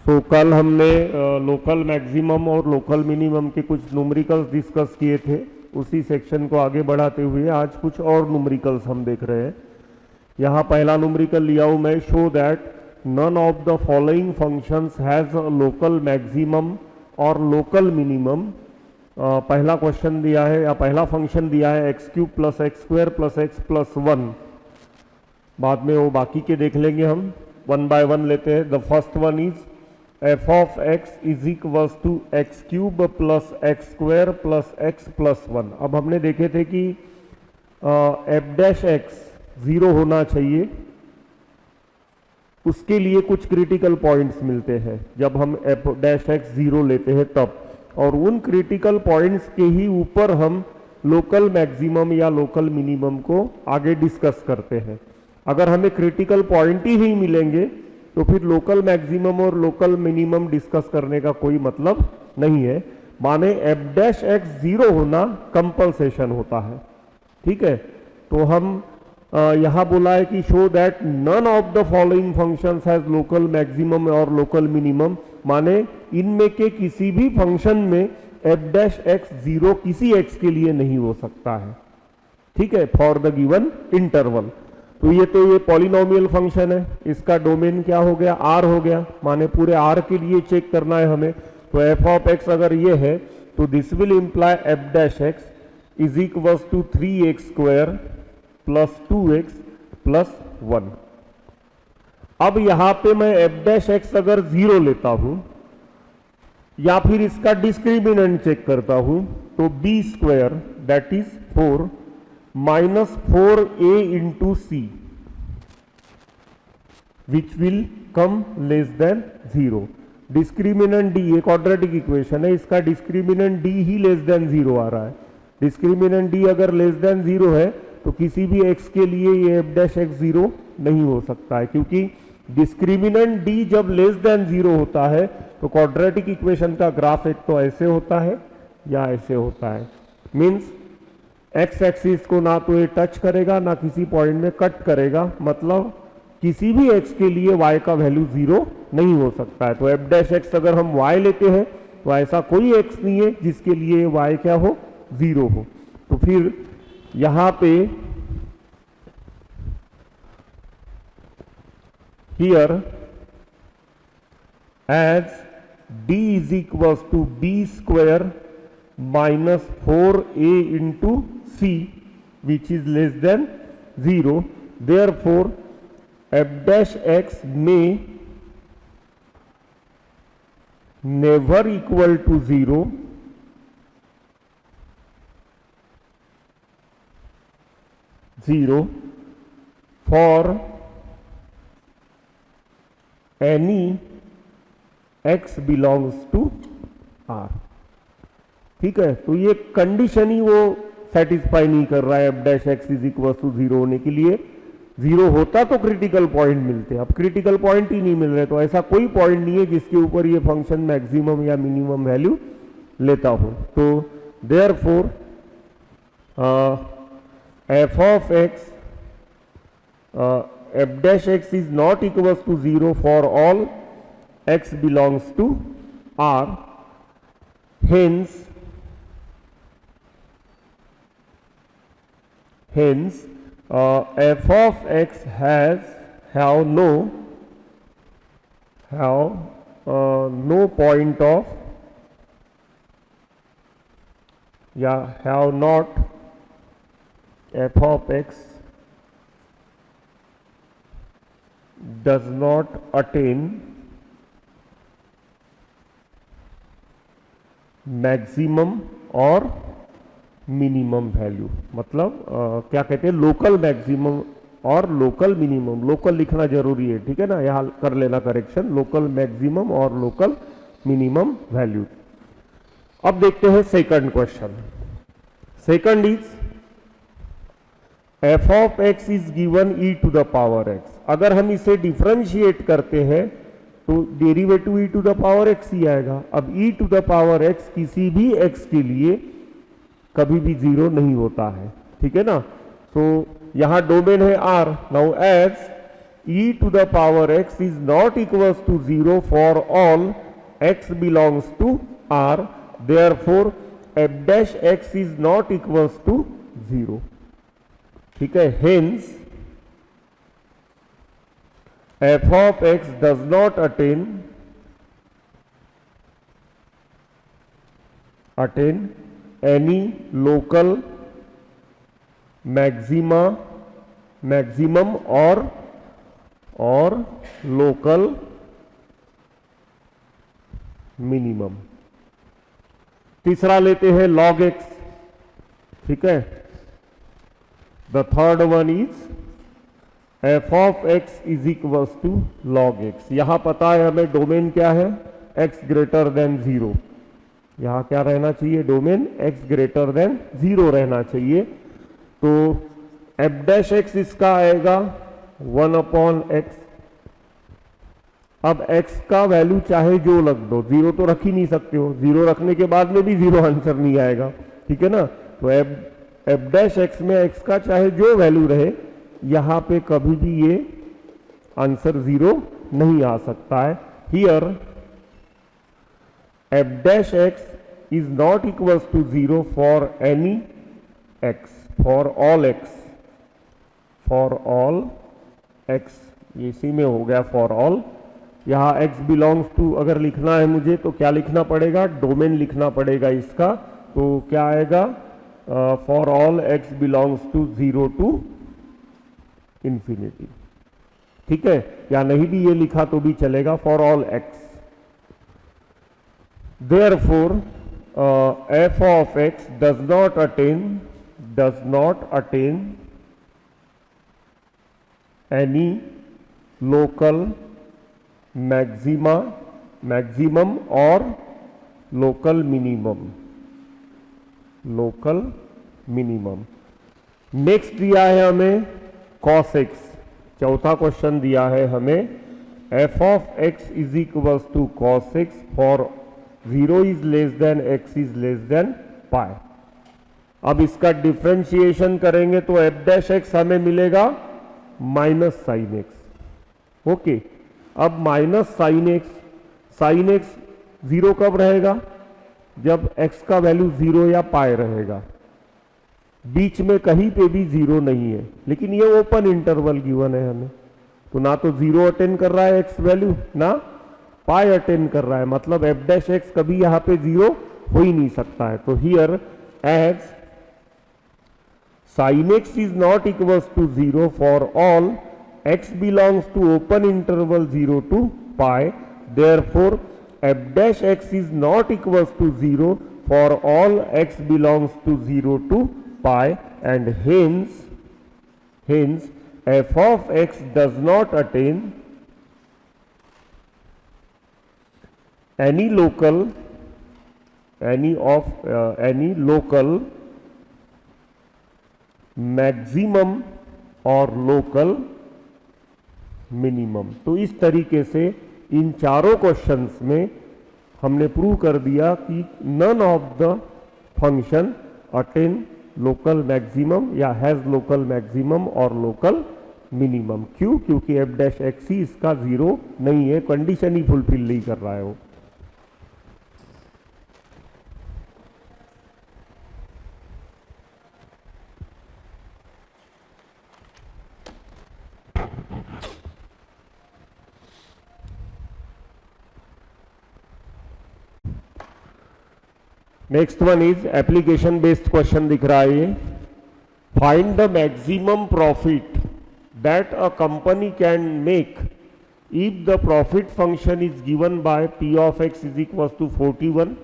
सो कल हमने local maximum और लोकल मिनिमम के कुछ न्यूमेरिकल्स डिस्कस किए थे। उसी सेक्शन को आगे बढ़ाते हुए आज कुछ और न्यूमेरिकल्स हम देख रहे हैं। यहाँ पहला न्यूमेरिकल लिया हूँ मैं, show that none of the following functions has a local maximum और लोकल मिनिमम। पहला क्वेश्चन दिया है या पहला फंक्शन दिया है x cube plus x square plus x plus 1। बाद में वो बाकी के देख लेंगे हम, वन बाय वन लेते हैं। The first one is f of x is equals to x cube plus x square plus x plus 1। अब हमने देखे थे कि एफ डैश एक्स 0 होना चाहिए, उसके लिए कुछ क्रिटिकल पॉइंट्स मिलते हैं जब हम एफ डैश एक्स 0 लेते हैं तब, और उन क्रिटिकल पॉइंट्स के ही ऊपर हम लोकल मैक्सिमम या लोकल मिनिमम को आगे डिस्कस करते हैं। अगर हमें क्रिटिकल पॉइंट ही नहीं मिलेंगे तो फिर लोकल मैक्सिमम और लोकल मिनिमम डिस्कस करने का कोई मतलब नहीं है। माने एफ डैश एक्स 0 होना कंपल्सेशन होता है, ठीक है। तो हम यहाँ बोला है कि show that none of the following functions has local maximum और लोकल मिनिमम, माने इनमें के किसी भी फंक्शन में एफ डैश एक्स 0 किसी एक्स के लिए नहीं हो सकता है, ठीक है, फॉर द गिवन इंटरवल। तो ये पॉलिनोमियल फंक्शन है, इसका डोमेन क्या हो गया, आर हो गया, माने पूरे आर के लिए चेक करना है हमें। तो एफ ऑफ एक्स अगर ये है तो this will imply f dash x is equals to 3x square plus 2x plus 1। अब यहां पे मैं एफ डैश एक्स अगर 0 लेता हूं या फिर इसका डिस्क्रिमिनेंट चेक करता हूं तो b square that is 4 minus 4a into C which will come less than 0। Discriminant D एक क्वाड्रेटिक इक्वेशन है, इसका डिस्क्रिमिनेंट डी ही लेस देन 0 आ रहा है। डिस्क्रिमिनेंट डी अगर लेस देन 0 है तो किसी भी x के लिए ये एफ डैश एक्स 0 नहीं हो सकता है, क्योंकि डिस्क्रिमिनेंट d जब लेस देन 0 होता है तो क्वाड्रेटिक इक्वेशन का ग्राफ एक तो ऐसे होता है या ऐसे होता है। मींस x एक्सिस को ना तो ये टच करेगा ना किसी पॉइंट में कट करेगा, मतलब किसी भी x के लिए y का वैल्यू 0 नहीं हो सकता है। तो एफ डैश एक्स अगर हम y लेते हैं तो ऐसा कोई x नहीं है जिसके लिए y क्या हो, 0 हो। तो फिर यहां पे here as d is equals to B square minus 4a into C which is less than 0, therefore F dash X में never equal to 0 for any x belongs to r, ठीक है। तो ये कंडीशन ही वो सेटिस्फाई नहीं कर रहा है f dash x is equal to 0 होने के लिए। 0 होता तो क्रिटिकल पॉइंट मिलते, अब क्रिटिकल पॉइंट ही नहीं मिल रहे, तो ऐसा कोई पॉइंट नहीं है जिसके ऊपर ये फंक्शन मैक्सिमम या मिनिमम वैल्यू लेता हो। तो therefore f of x f dash x is not equals to 0 for all x belongs to R. Hence f of x have no point of have not f of x does not attain maximum और minimum value, मतलब क्या कहते हैं, local maximum और local minimum. Local लिखना जरूरी है, ठीक है ना, यहां कर लेना करेक्शन, लोकल मैक्सिमम और लोकल मिनिमम वैल्यू। अब देखते हैं second question. Second is f of x is given e to the power x। अगर हम इसे डिफरेंशिएट करते हैं तो derivative e to the power x ही आएगा। अब e to the power x किसी भी x के लिए कभी भी 0 नहीं होता है, ठीक है ना। तो यहां डोमेन है R। Now as e to the power x is not equals to 0 for all x belongs to R. Therefore f dash x is not equals to 0. ठीक है, hence f of x does not attain any local maximum or local minimum. तीसरा लेते हैं log x. ठीक है, the third one is f of x is equals to log x. यहां पता है हमें डोमेन क्या है, x ग्रेटर देन 0. यहां क्या रहना चाहिए, डोमेन x ग्रेटर देन 0 रहना चाहिए. तो f डैश x इसका आएगा 1/x. अब x का वैल्यू चाहे जो लग दो, 0 तो रख ही नहीं सकते हो, 0 रखने के बाद में भी 0 आंसर नहीं आएगा. ठीक है ना, तो f डैश x में x का चाहे जो वैल्यू रहे, यहां पे कभी भी ये आंसर 0 नहीं आ सकता है. Here f dash x is not equals to 0 for any x, for all x, for all x. इसी में हो गया for all. यहाँ x belongs to अगर लिखना है मुझे तो क्या लिखना पड़ेगा, डोमेन लिखना पड़ेगा इसका. तो क्या आएगा, for all x belongs to 0 to infinity. ठीक है, या नहीं भी ये लिखा तो भी चलेगा, for all x. Therefore f of x does not attain any local maximum or local minimum. Next दिया है हमें cos x. चौथा क्वेश्चन दिया है हमें f of x is equals to cos x for 0 is less than x is less than pi. अब इसका differentiation करेंगे तो f डैश x हमें मिलेगा माइनस साइन एक्स. ओके, अब माइनस साइन एक्स 0 कब रहेगा, जब x का वैल्यू 0 या पाई रहेगा. बीच में कहीं पे भी 0 नहीं है, लेकिन ये ओपन इंटरवल गिवन है हमें, तो ना तो 0 अटेन कर रहा है x वैल्यू, ना पाई अटेन कर रहा है. मतलब f डैश x कभी यहां पे 0 हो ही नहीं सकता है. तो here as sin x is not equals to 0 for all x belongs to open interval 0 to pi. Therefore f dash x is not equals to 0 for all x belongs to 0 to pi, and hence f of x does not attain any local maximum और local minimum. तो इस तरीके से इन चारों questions में हमने prove कर दिया कि none of the function attain local maximum या हैज लोकल मैक्सिमम और लोकल मिनिमम. क्यों, क्योंकि एफ डैश एक्स ही इसका 0 नहीं है, कंडीशन ही फुलफिल नहीं कर रहा है वो. Next one is application based question दिख रहा है ये. Find the maximum profit that a company can make if the profit function is given by p of x is equal to 41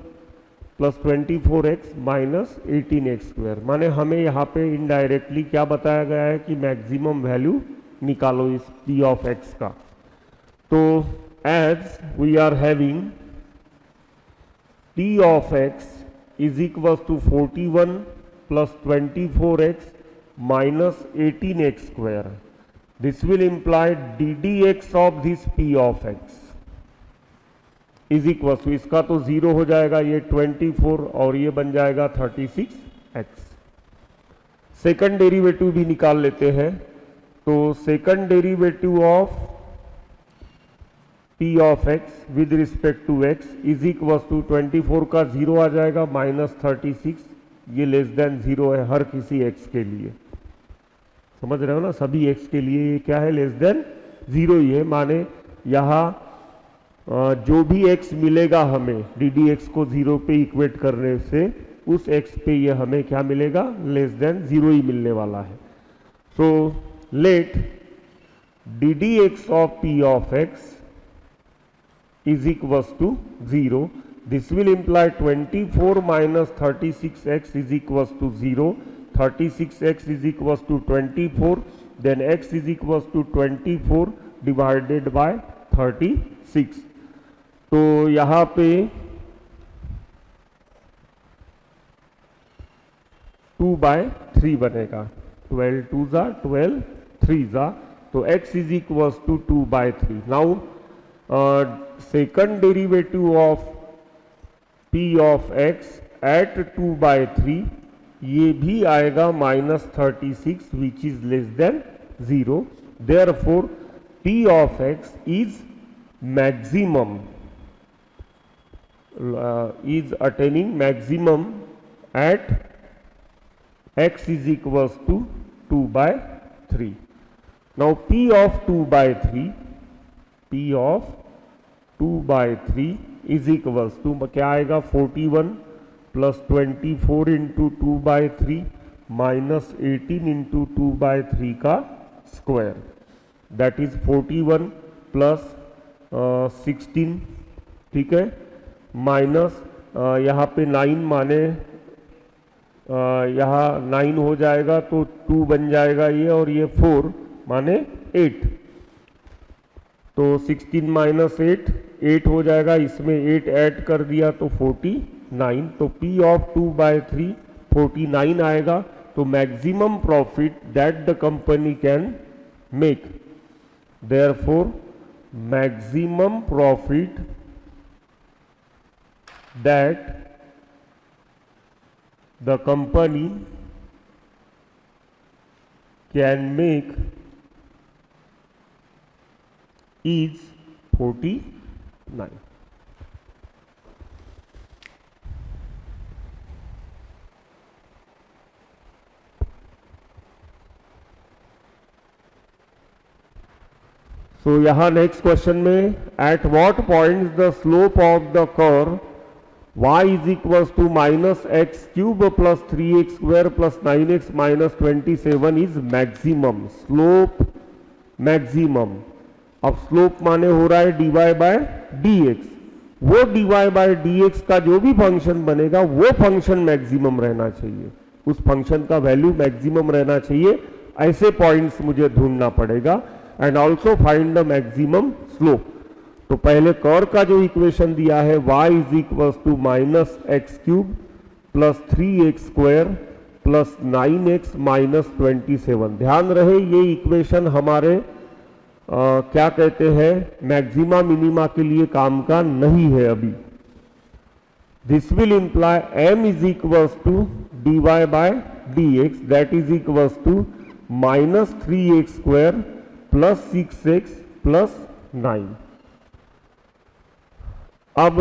plus 24x minus 18x square. माने हमें यहाँ पे indirectly क्या बताया गया है कि मैक्सिमम वैल्यू निकालो इस पी ऑफ एक्स का. तो as we are having p of x is equals to 41 plus 24x minus 18x square. This will imply ddx of this p of x is equals to, इसका तो 0 हो जाएगा, ये 24 और ये बन जाएगा 36x. सेकंड डेरिवेटिव भी निकाल लेते हैं. तो second derivative of p of x with respect to x is equal to 24 का 0 आ जाएगा -36, ये लेस देन 0 है हर किसी एक्स के लिए। समझ रहे हो ना, सभी एक्स के लिए ये क्या है, लेस देन 0 ही है। माने यहाँ जो भी x मिलेगा हमें डी डी एक्स को 0 पे इक्वेट करने से उस x पे ये हमें क्या मिलेगा, लेस देन 0 ही मिलने वाला है। So let D D x of p of x is equals to 0. This will imply 24 minus 36x is equals to 0. 36x is equals to 24. Then x is equals to 24 divided by 36. तो यहाँ पे 2/3 बनेगा। 12 2 जा 12 3 जा, तो x is equals to 2/3. Now second derivative of p of x at 2/3 ये भी आएगा -36 which is less than 0. Therefore p of x is maximum, is attaining maximum at x is equals to 2/3. Now p of 2/3, p of 2/3 is equals to क्या आएगा, 41 plus 24 into 2/3 minus 18 into 2/3 का square, that is 41 plus 16, ठीक है, minus यहाँ पे 9 माने यहाँ 9 हो जाएगा तो 2 बन जाएगा ये, और ये 4 माने 8, तो 16 माइनस 8 हो जाएगा, इसमें 8 ऐड कर दिया तो 49, तो P ऑफ 2/3 49 आएगा। तो maximum profit that the company can make, therefore maximum profit that the company can make is 49. So यहाँ नेक्स्ट क्वेश्चन में at what point the slope of the curve y is equals to -x³ plus 3x square plus 9x minus 27 is maximum, slope maximum. अब slope माने हो रहा है dy/dx, वो dy/dx का जो भी फंक्शन बनेगा वो फंक्शन मैक्सिमम रहना चाहिए, उस फंक्शन का वैल्यू मैक्सिमम रहना चाहिए। ऐसे पॉइंट्स मुझे ढूंढना पड़ेगा and also find the maximum slope. तो पहले कर्व का जो इक्वेशन दिया है y is equals to -x³ plus 3x square plus 9x minus 27। ध्यान रहे ये इक्वेशन हमारे क्या कहते हैं, मैक्सिमा मिनिमा के लिए काम का नहीं है अभी। This will imply m is equals to dy/dx that is equals to -3x square plus 6x plus 9। अब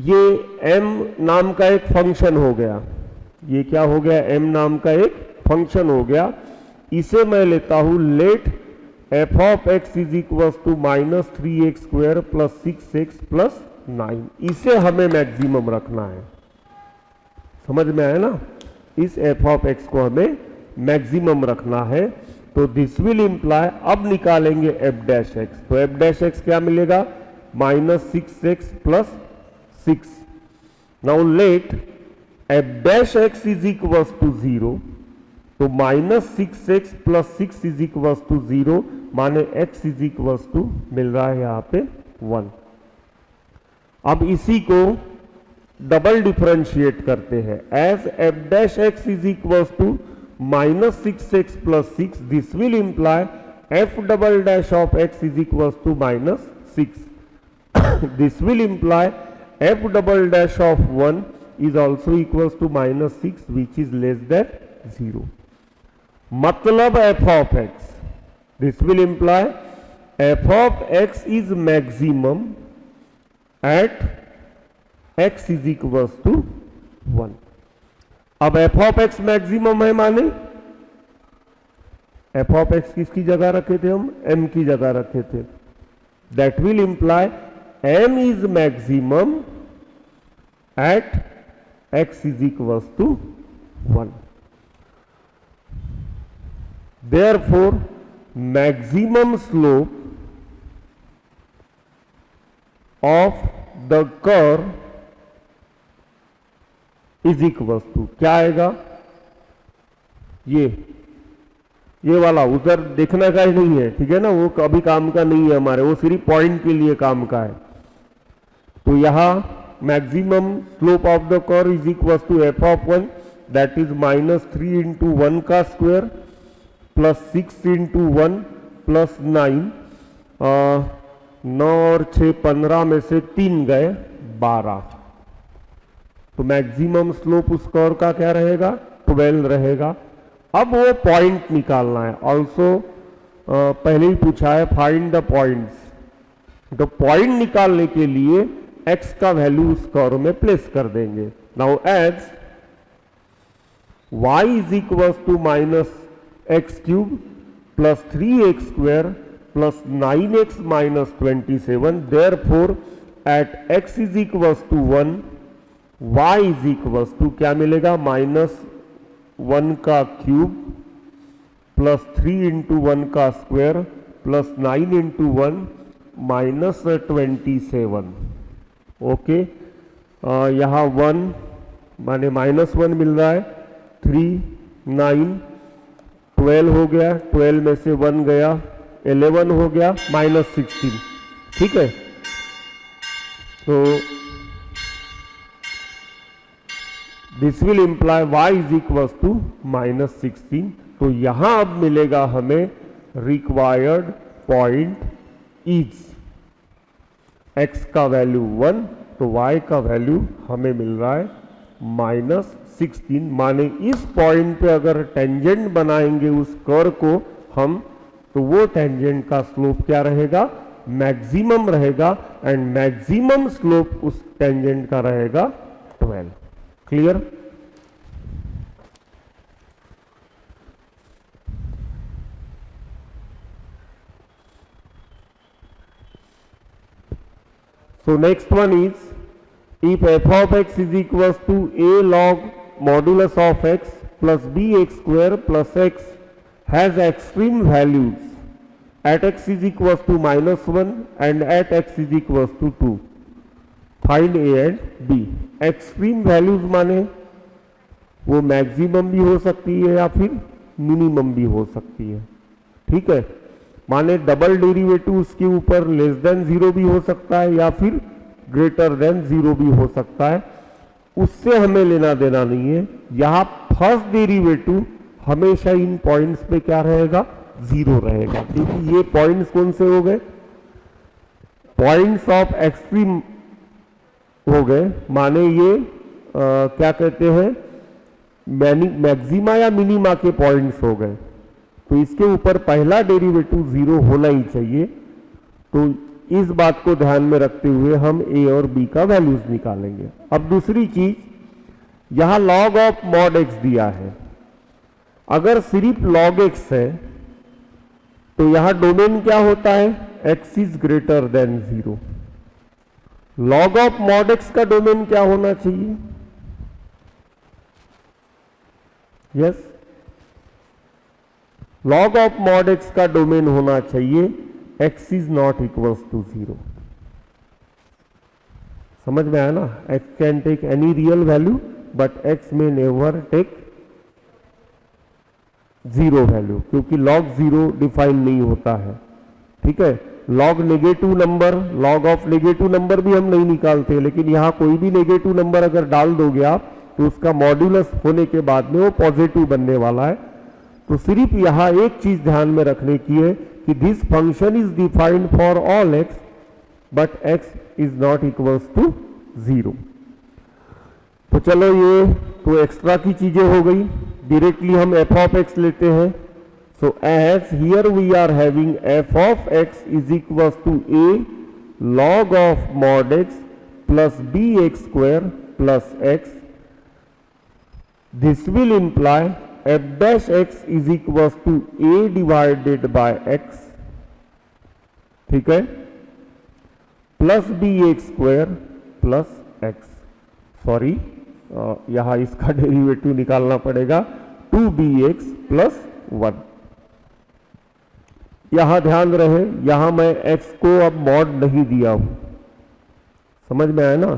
ये m नाम का एक फंक्शन हो गया, ये क्या हो गया, m नाम का एक फंक्शन हो गया। इसे मैं लेता हूं let f of x is equals to -3x square plus 6x plus 9। इसे हमें मैक्सिमम रखना है, समझ में आया ना, इस f ऑफ x को हमें मैक्सिमम रखना है। तो दिस विल इंप्लाई, अब निकालेंगे f डैश x, तो f डैश x क्या मिलेगा, -6x plus 6। Now let f dash x is equals to 0, तो -6x plus 6 is equals to 0 माने x इज इक्वल्स टू मिल रहा है यहाँ पे 1। अब इसी को डबल डिफरेंशिएट करते हैं, as f dash x is equals to -6x plus 6, this will imply f double dash of x is equals to -6। This will imply f double dash of 1 is also equals to -6 which is less than 0. मतलब f of x, this will imply f of x is maximum at x is equals to 1। अब F of x maximum है, माने F of x किसकी जगह रखे थे हम? M की जगह रखे थे। That will imply m is maximum at x is equals to 1। Therefore, maximum slope of the curve is equals to क्या आएगा? ये वाला उधर देखने का ही नहीं है, ठीक है ना, वो कभी काम का नहीं है हमारे, वो सिर्फ पॉइंट के लिए काम का है। तो यहां maximum slope of the curve is equals to f of 1 that is -3 into 1 का स्क्वायर प्लस 6 इंटू 1 प्लस 9, 9 और 6 15 में से 3 गए 12। तो मैक्सिमम स्लोप उस कर्व का क्या रहेगा? 12 रहेगा। अब वो पॉइंट निकालना है। ऑल्सो पहले ही पूछा है फाइंड द पॉइंट्स। तो पॉइंट निकालने के लिए x का वैल्यू उस कर्व में प्लेस कर देंगे। Now as y is equals to minus x cube plus 3x square plus 9x minus 27, therefore at x is equals to 1 y is equals to क्या मिलेगा? -1 का क्यूब प्लस 3 इंटू 1 का square plus 9 into 1 minus 27। Okay, यहाँ 1 माने -1 मिल रहा है, 3 9 12 हो गया, 12 में से 1 गया, 11 हो गया, -16। ठीक है, तो this will imply y is equals to -16। तो यहां अब मिलेगा हमें रिक्वायर्ड पॉइंट इज x का वैल्यू 1, तो y का वैल्यू हमें मिल रहा है -16। माने इस पॉइंट पे अगर टेंजेंट बनाएंगे उस कर्व को हम, तो वो टेंजेंट का स्लोप क्या रहेगा? मैक्सिमम रहेगा, एंड मैक्सिमम स्लोप उस टेंजेंट का रहेगा 12। Clear? So next one is, if f of x is equals to a log modulus of x plus bx square plus x has extreme values at x is equals to -1 and at x is equals to 2. Find a and b. Extreme values माने वो maximum भी हो सकती है या फिर minimum भी हो सकती है। ठीक है, माने डबल डेरिवेटिव उसके ऊपर लेस देन 0 भी हो सकता है या फिर ग्रेटर देन 0 भी हो सकता है, उससे हमें लेना देना नहीं है। यहां फर्स्ट डेरिवेटिव हमेशा इन पॉइंट्स पे क्या रहेगा? 0 रहेगा, क्योंकि ये पॉइंट्स कौन से हो गए? पॉइंट्स ऑफ एक्सट्रीम हो गए, माने ये क्या कहते हैं, मैक्सिमा या मिनिमा के पॉइंट्स हो गए। तो इसके ऊपर पहला डेरिवेटिव 0 होना ही चाहिए। तो इस बात को ध्यान में रखते हुए हम a और b का वैल्यूज निकालेंगे। अब दूसरी चीज, यहां log ऑफ mod x दिया है। अगर सिर्फ log x है तो यहां डोमेन क्या होता है? x is greater than 0। log of mod x का डोमेन क्या होना चाहिए? Yes, log of mod x का डोमेन होना चाहिए x is not equals to 0। समझ में आया ना? x can take any real value but x में नेवर टेक 0 वैल्यू, क्योंकि log 0 डिफाइन नहीं होता है। ठीक है, log negative number, log of negative number भी हम नहीं निकालते, लेकिन यहां कोई भी नेगेटिव नंबर अगर डाल दोगे आप तो उसका मॉड्यूलस होने के बाद में वो पॉजिटिव बनने वाला है। तो सिर्फ यहां एक चीज ध्यान में रखने की है कि this function is defined for all x but x is not equals to 0। तो चलो, ये तो एक्स्ट्रा की चीजें हो गई। डायरेक्टली हम f ऑफ x लेते हैं। So as here we are having f of x is equals to a log of mod x plus bx square plus x, this will imply f dash x is equals to a divided by x, ठीक है, plus b x square plus x, sorry यहां इसका derivative निकालना पड़ेगा 2bx plus 1। यहां ध्यान रहे, यहां मैं x को अब मॉड नहीं दिया हूं, समझ में आया ना,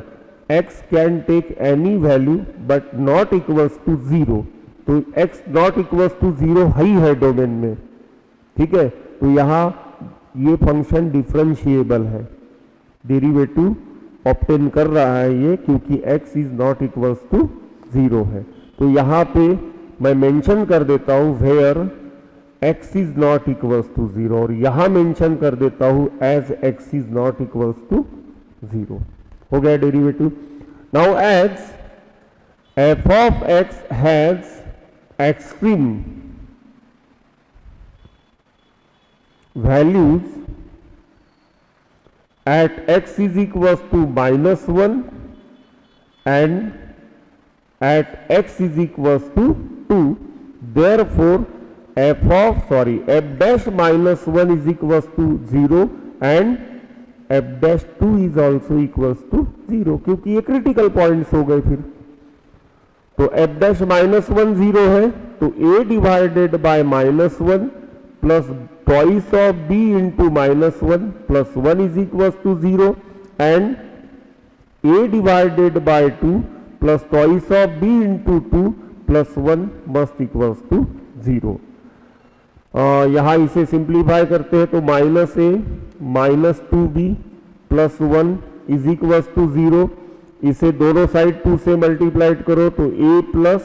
x can take any value but not equals to 0, तो x नॉट इक्वल्स टू 0 ही है डोमेन में, ठीक है। तो यहां ये फंक्शन डिफरेंशिएबल है, डेरिवेटिव ऑब्टेन कर रहा है ये, क्योंकि x is not equals to 0 है। तो यहां पे मैं मेंशन कर देता हूं where x is not equals to 0, और यहां मेंशन कर देता हूं as x is not equals to 0। हो गया derivative. Now as f of x has extreme values at x is equals to -1 and at x is equals to 2, therefore f dash -1 is equals to 0 and f dash 2 is also equals to 0, क्योंकि ये critical points हो गए। फिर तो f dash -1 0 है, तो a divided by -1 plus twice of b into -1 plus 1 is equals to 0, and a divided by 2 plus twice of b into 2 plus 1 must equals to 0। यहाँ इसे सिंप्लीफाई करते हैं तो -a -2b plus 1 is equals to 0, इसे दोनों side 2 से multiplied करो तो a plus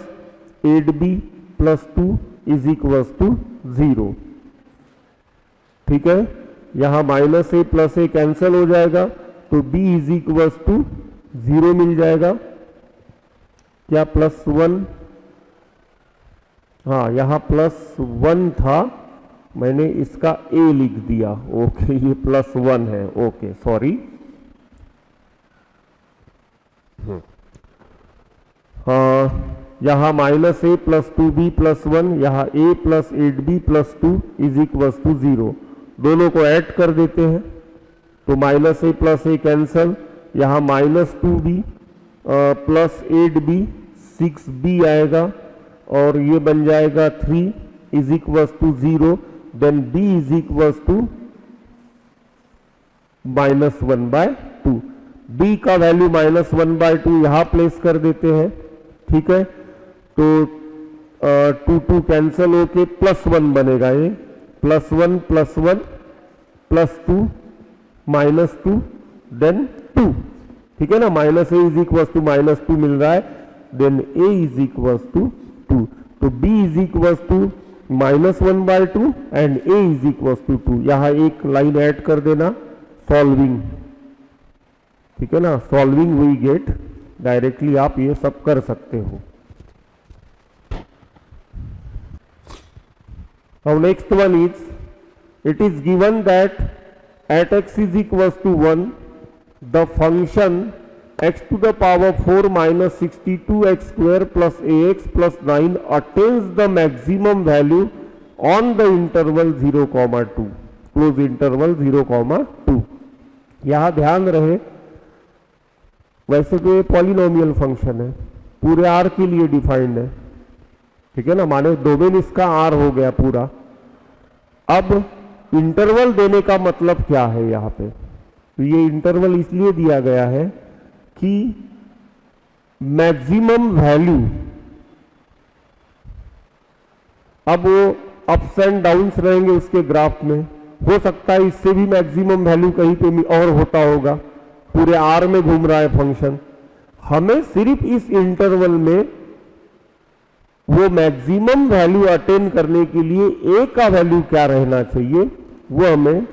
8b plus 2 is equals to 0, ठीक है। यहां -a प्लस a कैंसिल हो जाएगा, तो b इज इक्वल्स टू 0 मिल जाएगा, क्या +1, हाँ यहां +1 था, मैंने इसका a लिख दिया, ओके ये +1 है, ओके सॉरी। हाँ यहां -a प्लस 2b प्लस 1, यहां a plus 8b plus 2 is equals to 0, दोनों को ऐड कर देते हैं तो -a प्लस a कैंसल, यहाँ -2b प्लस 8b 6b आएगा, और ये बन जाएगा 3 is equals to 0, then b is equals to -1/2, b का वैल्यू -1/2 यहाँ प्लेस कर देते हैं, ठीक है। तो 2 कैंसल होके +1 बनेगा, ये +1 +1 +2 -2 देन 2, ठीक है ना, -a इज इक्वल्स टू -2 मिल रहा है, then a is equals to 2, तो b is equals to -1/2 and a is equals to 2। यहां एक लाइन ऐड कर देना, सॉल्विंग, ठीक है ना, सॉल्विंग वी गेट, डायरेक्टली आप ये सब कर सकते हो। Now next one is, it is given that at x is equals to 1, the function x to the power 4 minus 62x square plus ax plus 9 attains the maximum value on the interval 0,2, close interval 0,2। यहाँ ध्यान रहे, वैसे तो ये polynomial function है, पूरे r के लिए डिफाइंड है, ठीक है ना, माने डोमेन इसका r हो गया पूरा। अब इंटरवल देने का मतलब क्या है यहाँ पे, तो ये इंटरवल इसलिए दिया गया है कि मैक्सिमम वैल्यू, अब वो अप्स एंड डाउन्स रहेंगे उसके ग्राफ में, हो सकता है इससे भी मैक्सिमम वैल्यू कहीं पे और होता होगा, पूरे आर में घूम रहा है फंक्शन। हमें सिर्फ इस इंटरवल में वो मैक्सिमम वैल्यू अटेन करने के लिए ए का वैल्यू क्या रहना चाहिए वो हमें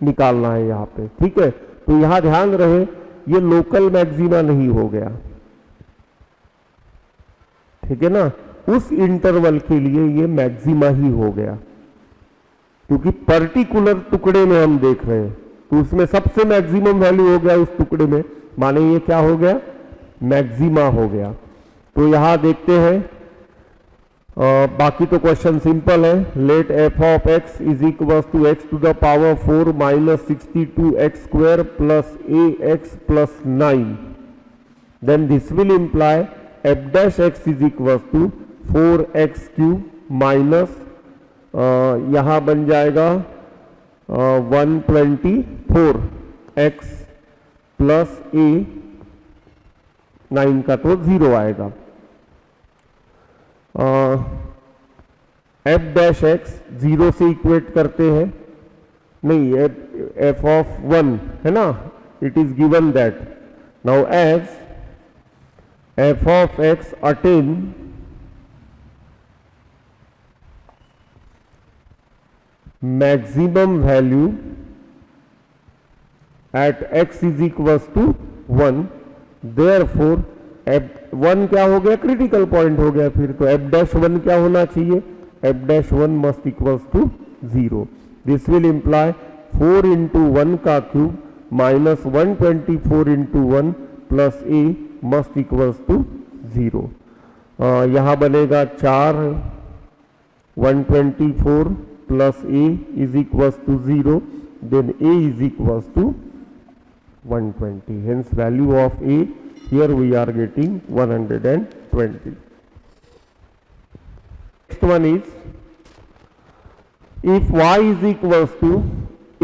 निकालना है यहाँ पे, ठीक है। तो यहां ध्यान रहे, ये लोकल मैक्सिमा नहीं हो गया, ठीक है ना, उस इंटरवल के लिए ये मैक्सिमा ही हो गया। क्योंकि पर्टिकुलर टुकड़े में हम देख रहे हैं, तो उसमें सबसे मैक्सिमम वैल्यू हो गया उस टुकड़े में, माने ये क्या हो गया, मैक्सिमा हो गया। तो यहां देखते हैं, बाकी तो क्वेश्चन सिंपल है। Let f of x is equal to x to the power 4 minus 62 x square plus a x plus 9, then this will imply f dash x is equal to 4x cube minus यहां बन जाएगा 124 x plus ए, 9 का तो 0 आएगा। F dash x 0 से equate करते हैं, नहीं एफ ऑफ 1 है ना, it is given that now as f of x attain maximum value at x is equal to 1, therefore f1 क्या हो गया, क्रिटिकल पॉइंट हो गया। फिर तो f डैश 1 क्या होना चाहिए, f dash 1 must equals to 0। This will imply 4 into 1 का cube minus 124 into 1 plus a must equals to 0। यहां बनेगा 4 124 plus a is equals to 0, then a is equals to 120. Hence value of a here we are getting 120. Next one is, if y is equals to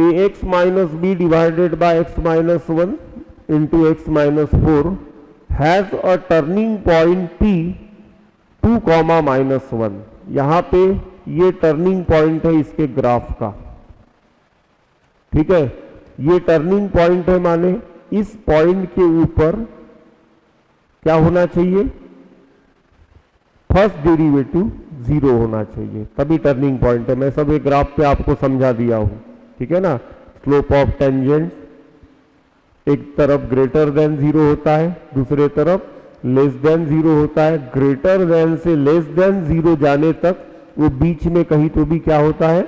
ax minus b divided by x minus 1 into x minus 4 has a turning point p 2, minus 1। यहां पे ये turning point है इसके graph का, ठीक है, ये turning point है, माने इस पॉइंट के ऊपर क्या होना चाहिए, फर्स्ट डेरिवेटिव 0 होना चाहिए, तभी टर्निंग पॉइंट है। मैं सब एक ग्राफ पे आपको समझा दिया हूं, ठीक है ना। स्लोप ऑफ टेंजेंट एक तरफ ग्रेटर देन 0 होता है, दूसरे तरफ लेस देन 0 होता है। ग्रेटर देन से लेस देन 0 जाने तक वो बीच में कहीं तो भी क्या होता है,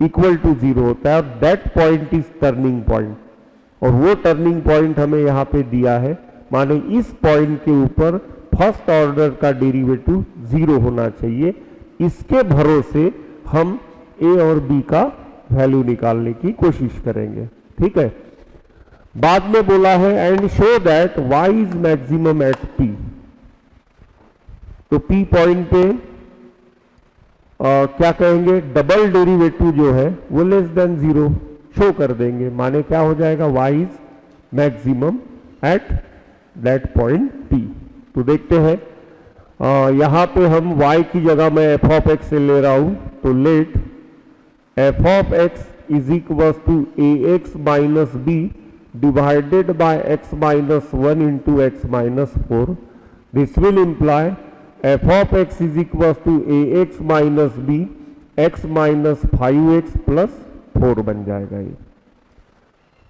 इक्वल टू 0 होता है, और that point is turning point. और वो टर्निंग पॉइंट हमें यहां पे दिया है, माने इस पॉइंट के ऊपर फर्स्ट ऑर्डर का डेरिवेटिव 0 होना चाहिए। इसके भरोसे हम ए और बी का वैल्यू निकालने की कोशिश करेंगे, ठीक है। बाद में बोला है and show that y is maximum at p, तो p पॉइंट पे क्या कहेंगे, डबल डेरिवेटिव जो है वो लेस देन 0 शो कर देंगे, माने क्या हो जाएगा, y is maximum at that point p। तो देखते हैं, यहां पे हम y की जगह मैं f ऑफ x से ले रहा हूं, तो let f of x is equal to ax minus b divided by x minus 1 into x minus 4. This will imply f of x is equal to ax minus b x minus 5x plus 4 बन जाएगा ये।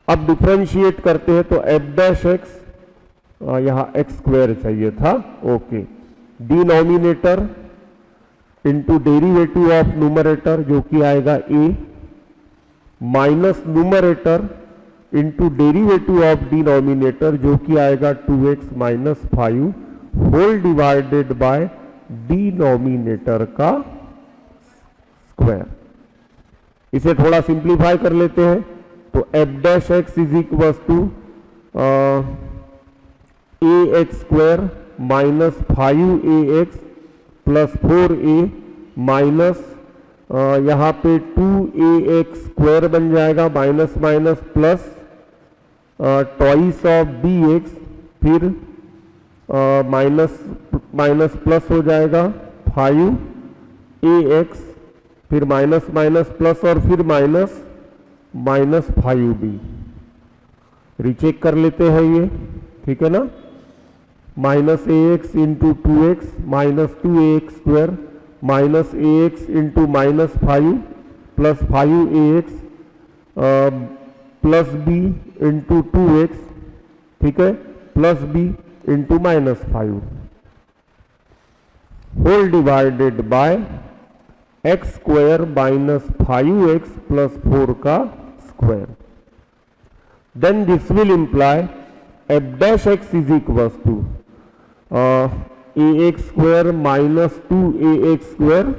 अब differentiate करते हैं तो f dash x, यहाँ x square चाहिए था, okay, denominator into derivative of numerator जो कि आएगा a minus numerator into derivative of denominator जो कि आएगा 2x minus 5 whole divided by denominator का स्क्वायर। इसे थोड़ा सिंप्लीफाई कर लेते हैं, तो f dash x is equal to a x square minus 5ax plus 4a minus यहां पे 2ax स्क्वायर बन जाएगा, minus minus plus twice of bx, फिर माइनस माइनस प्लस हो जाएगा 5ax, फिर माइनस माइनस प्लस और फिर माइनस माइनस 5b। रीचेक कर लेते हैं ये, ठीक है ना। Minus ax into 2x minus 2ax square minus ax into minus 5 plus 5ax plus b into 2x, ठीक है, plus b into minus 5 whole divided by x square minus 5x plus 4 का square. Then this will imply f dash x is equal to a x square minus 2ax square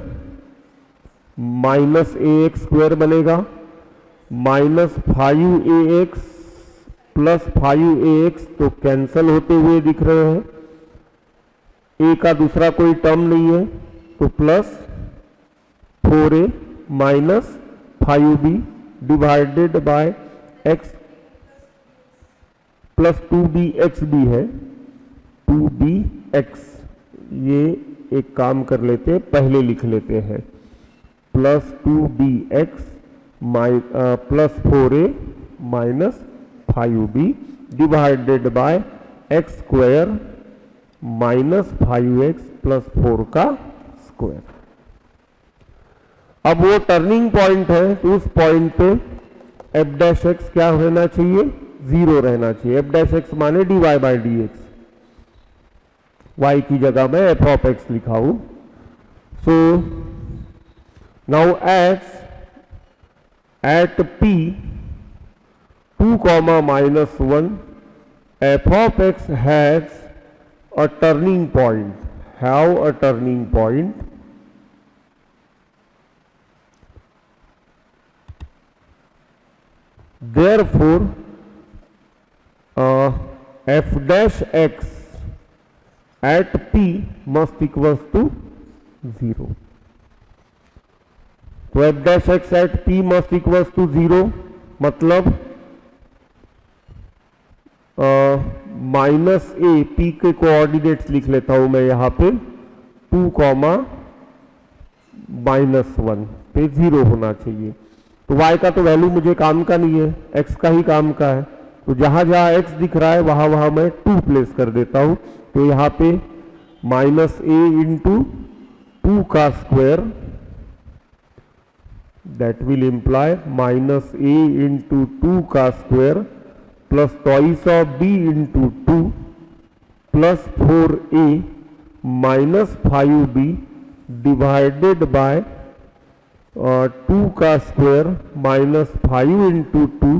minus ax square बनेगा, minus 5ax plus 5ax तो cancel होते हुए दिख रहे हैं, a का दूसरा कोई टर्म नहीं है तो plus 4a minus 5b divided bye x plus 2bx भी है, 2bx। ये एक काम कर लेते हैं, पहले लिख लेते हैं, plus 2bx plus 4a minus 5b divided by x square minus 5x plus 4 का स्क्वायर। अब वो टर्निंग पॉइंट है तो उस पॉइंट पे एफ डैश एक्स क्या रहना चाहिए, 0 रहना चाहिए। एफ डैश एक्स माने dy by D x, y की जगह मैं एफ ऑफ एक्स लिखा हूं। So now at p 2 comma minus 1 f of x has a turning point, have a turning point therefore f dash x at p must equals to 0। तो f dash x at p must equals to 0 मतलब minus ए, P के coordinates लिख लेता हूं मैं यहां पे, 2 comma minus 1 पे 0 होना चाहिए। तो y का तो वैल्यू मुझे काम का नहीं है, x का ही काम का है, तो जहां जहां x दिख रहा है वहां वहां मैं 2 प्लेस कर देता हूं। तो यहां पे माइनस ए इंटू 2 का square, that will imply minus a into 2 का square plus twice of b into 2 plus 4a minus 5b divided by 2 का square minus 5 into 2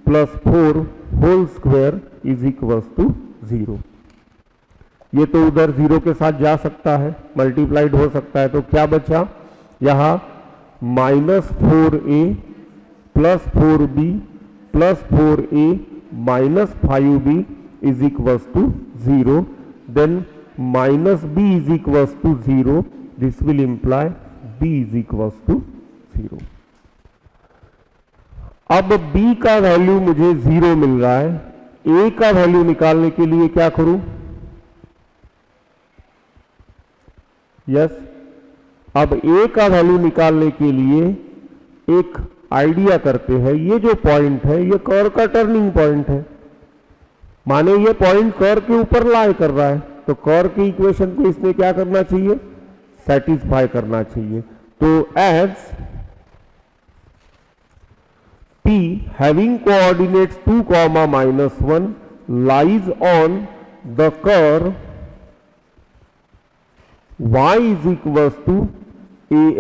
plus 4 whole square is equal to 0। ये तो उधर 0 के साथ जा सकता है, मल्टीप्लाइड हो सकता है, तो क्या बचा यहां minus 4a plus 4b plus 4a minus 5b is equals to 0, then minus b is equals to 0, this will imply b is equals to 0। अब b का वैल्यू मुझे 0 मिल रहा है, a का वैल्यू निकालने के लिए क्या करूं, यस अब a का वैल्यू निकालने के लिए एक आइडिया करते हैं। ये जो पॉइंट है ये कर्व का टर्निंग पॉइंट है, माने ये पॉइंट कर्व के ऊपर लाई कर रहा है, तो कर्व के इक्वेशन को इसने क्या करना चाहिए, सेटिस्फाई करना चाहिए। तो as p having coordinates 2 comma minus 1 lies on the curve y is equal to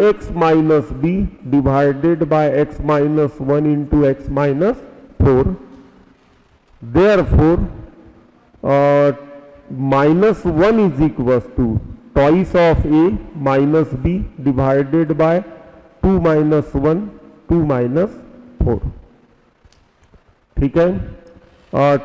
ax minus b divided by x minus 1 into x minus 4, therefore minus 1 is equals to twice of a minus b divided by 2 minus 1 2 minus 4। ठीक है,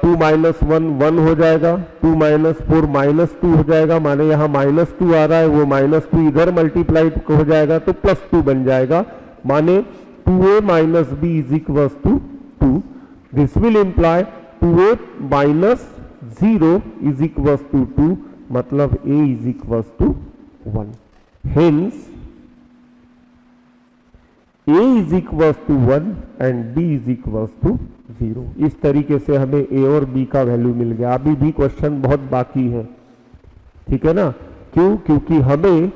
2 minus 1 1 हो जाएगा, 2 minus 4 minus 2 हो जाएगा, माने यहाँ minus 2 आ रहा है, वो माइनस 2 इधर मल्टीप्लाइड हो जाएगा तो प्लस 2 बन जाएगा, माने 2a minus b is equal to 2। This will imply 2a minus 0 is equal to 2, मतलब a is equal to 1। Hence a is equal to 1 and b is equal to 0। इस तरीके से हमें a और b का वैल्यू मिल गया। अभी भी क्वेश्चन बहुत बाकी है, ठीक है ना, क्यों, क्योंकि हमें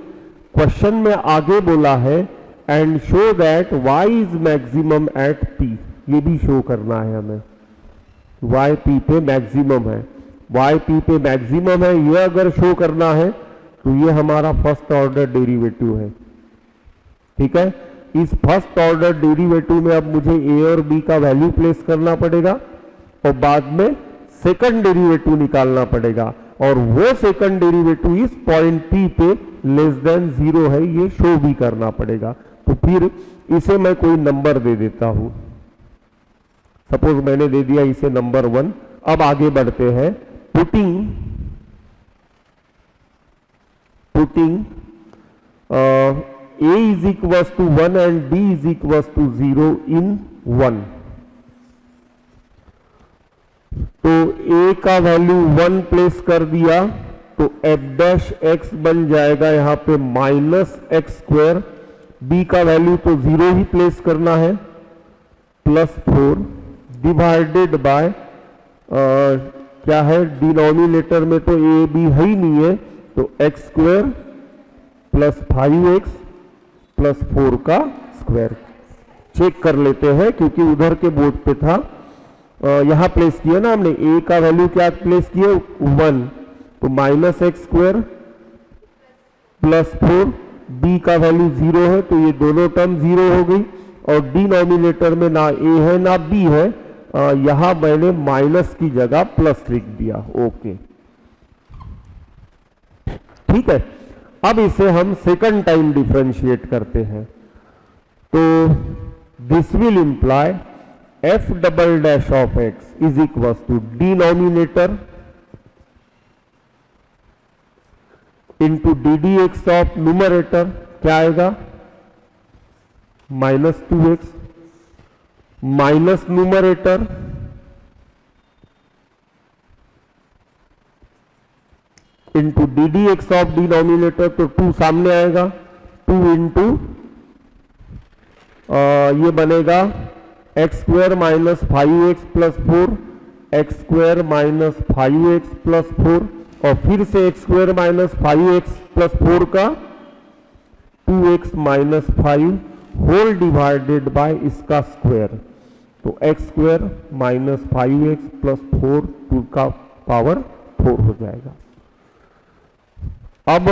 क्वेश्चन में आगे बोला है and show that y is maximum at p, ये भी शो करना है हमें, y p पे मैक्सिमम है, y p पे मैक्सिमम है, ये अगर शो करना है तो ये हमारा फर्स्ट ऑर्डर डेरिवेटिव है। ठीक है, इस फर्स्ट ऑर्डर डेरिवेटिव में अब मुझे ए और बी का वैल्यू प्लेस करना पड़ेगा और बाद में सेकंड डेरिवेटिव निकालना पड़ेगा, और वो सेकंड डेरिवेटिव इस पॉइंट पी पे लेस देन 0 है ये शो भी करना पड़ेगा। तो फिर इसे मैं कोई नंबर दे देता हूं, सपोज मैंने दे दिया इसे नंबर 1। अब आगे बढ़ते हैं, putting a is equals to 1 and b is equals to 0 in 1। तो a का वैल्यू 1 प्लेस कर दिया तो f डैश x बन जाएगा यहां पे -x²। b का वैल्यू तो 0 ही प्लेस करना है, +4 डिवाइडेड बाय क्या है, डिनोमिनेटर में तो a b है ही नहीं है, तो x² + 5x + 4 का स्क्वायर। चेक कर लेते हैं क्योंकि उधर के बोर्ड पे था, यहां प्लेस किया ना हमने, a का वैल्यू क्या प्लेस किया 1, तो -x² + 4, b का वैल्यू 0 है तो ये दोनों टर्म 0 हो गई, और डिनोमिनेटर में ना a है ना b है, यहां मैंने माइनस की जगह प्लस लिख दिया। ओके, ठीक है। अब इसे हम सेकंड टाइम डिफरेंशिएट करते हैं, तो this will imply f double dash of x is equal to denominator into ddx of numerator, क्या आएगा -2x minus numerator into ddx of denominator, तो 2 सामने आएगा, 2 इंटू ये बनेगा x² - 5x + 4, x² - 5x + 4, और फिर से x² - 5x + 4 का 2x - 5 होल डिवाइडेड बाय इसका स्क्वायर, तो x² - 5x + 4 2 का पावर 4 हो जाएगा। अब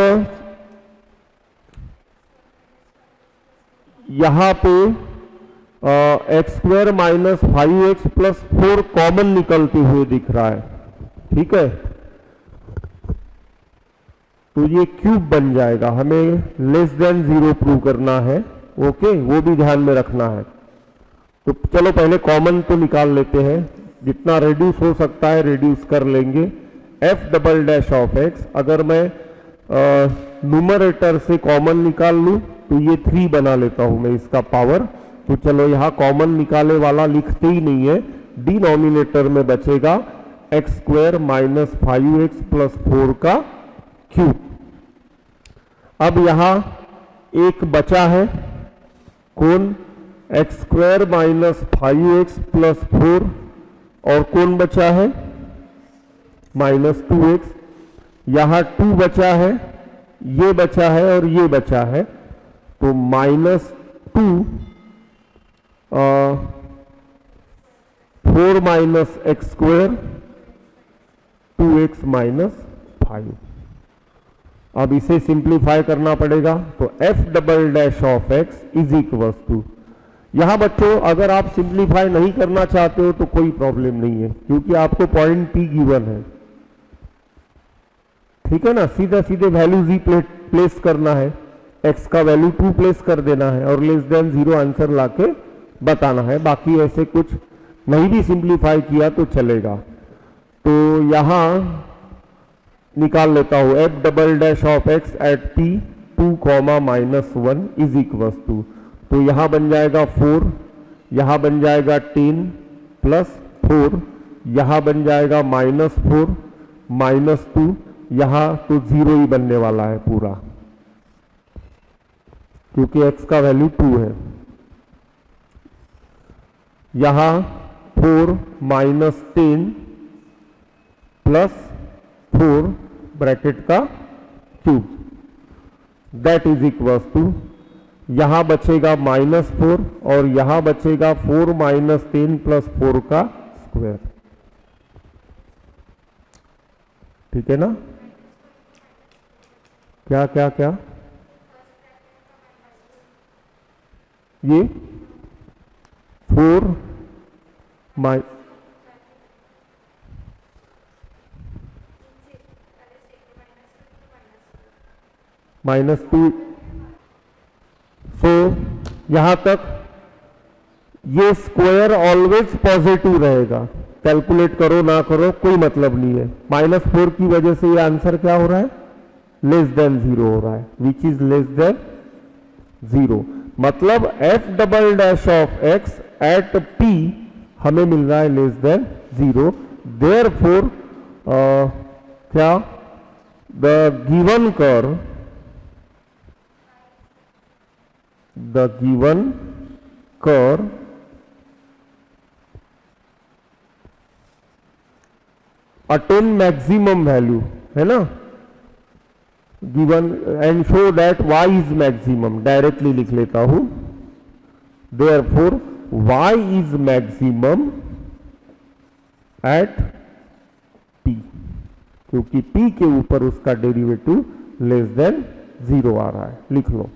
यहां पे x² - 5x + 4 कॉमन निकलते हुए दिख रहा है, ठीक है, तो ये क्यूब बन जाएगा। हमें लेस देन 0 प्रूव करना है, ओके, वो भी ध्यान में रखना है। तो चलो पहले कॉमन तो निकाल लेते हैं, जितना रिड्यूस हो सकता है रिड्यूस कर लेंगे। f double dash of x, अगर मैं न्यूमरेटर से कॉमन निकाल लूं तो ये 3 बना लेता हूं मैं इसका पावर, तो चलो यहां कॉमन निकाले वाला लिखते ही नहीं है, डिनोमिनेटर में बचेगा x² - 5x + 4 का क्यूब। अब यहां एक बचा है, कौन, x² - 5x + 4, और कौन बचा है -2x, यहां 2 बचा है, ये बचा है और ये बचा है, तो -2 4 - x², 2x - 5। अब इसे सिंप्लीफाई करना पड़ेगा, तो f double dash of x is equal to, यहां बच्चों अगर आप सिंप्लीफाई नहीं करना चाहते हो तो कोई प्रॉब्लम नहीं है, क्योंकि आपको पॉइंट p गिवन है, ठीक है ना, सीधा सीधे वैल्यूज ही प्लेस करना है, x का वैल्यू 2 प्लेस कर देना है और लेस देन 0 आंसर लाके बताना है, बाकी ऐसे कुछ नहीं भी सिंप्लीफाई किया तो चलेगा। तो यहां निकाल लेता हूं f double dash of x at p 2, -1 is equal to, तो यहां बन जाएगा 4, यहां बन जाएगा 10 + 4, यहां बन जाएगा -4 -2, यहां तो 0 ही बनने वाला है पूरा, क्योंकि x का वैल्यू 2 है। यहां 4 - 10 + 4 ब्रैकेट का cube, that is equal to, यहां बचेगा -4 और यहां बचेगा 4 - 10 + 4 का स्क्वायर, ठीक है ना, क्या क्या क्या, ये 4 -2। सो यहां तक ये स्क्वायर ऑलवेज पॉजिटिव रहेगा, कैलकुलेट करो ना करो कोई मतलब नहीं है। -4 की वजह से ये आंसर क्या हो रहा है, लेस देन 0 हो रहा है, विच इज लेस देन 0। मतलब f double dash of x at p हमें मिल रहा है लेस देन 0। देयरफॉर क्या the given curve attain maximum value, है ना, given and show that y is maximum. Directly लिख लेता हूं, therefore y is maximum at p, क्योंकि p के ऊपर उसका डेरिवेटिव लेस देन 0 आ रहा है। लिख लो।